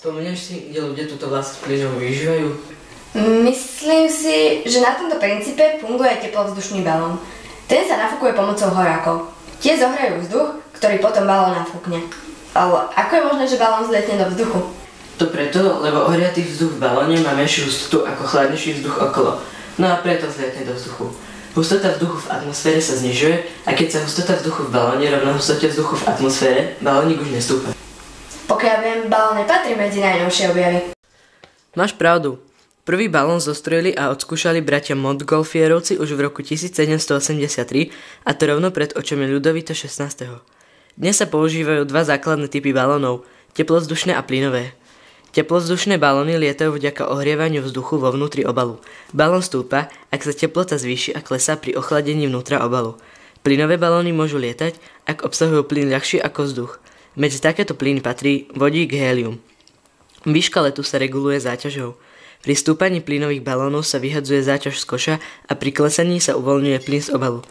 Spomínaš si, kde ľudia túto vlast plynom využívajú? Myslím si, že na tomto princípe funguje teplovzdušný balón. Ten sa nafúkuje pomocou horákov. Tie zohrajú vzduch, ktorý potom balón nafúkne. Ale ako je možné, že balón vzletne do vzduchu? To preto, lebo ohriatý vzduch v balóne má menšiu hustotu ako chladnejší vzduch okolo. No a preto vzletne do vzduchu. Hustota vzduchu v atmosfére sa znižuje a keď sa hustota vzduchu v balóne rovná hustote vzduchu v atmosfére, balónik už nestúpa. Pokiaľ viem, balón nepatrí medzi najnovšie objavy. Máš pravdu. Prvý balón zostrojili a odskúšali bratia Montgolfierovci už v roku 1783 a to rovno pred očami Ľudovita XVI. Dnes sa používajú dva základné typy balónov, teplozdušné a plynové. Teplozdušné balóny lietajú vďaka ohrievaniu vzduchu vo vnútri obalu. Balón stúpa, ak sa teplota zvýši a klesá pri ochladení vnútra obalu. Plynové balóny môžu lietať, ak obsahujú plyn ľahší ako vzduch. Medzi takéto plyny patrí vodík, hélium. Výška letu sa reguluje záťažou. Pri stúpaní plynových balónov sa vyhadzuje záťaž z koša a pri klesaní sa uvoľňuje plyn z obalu.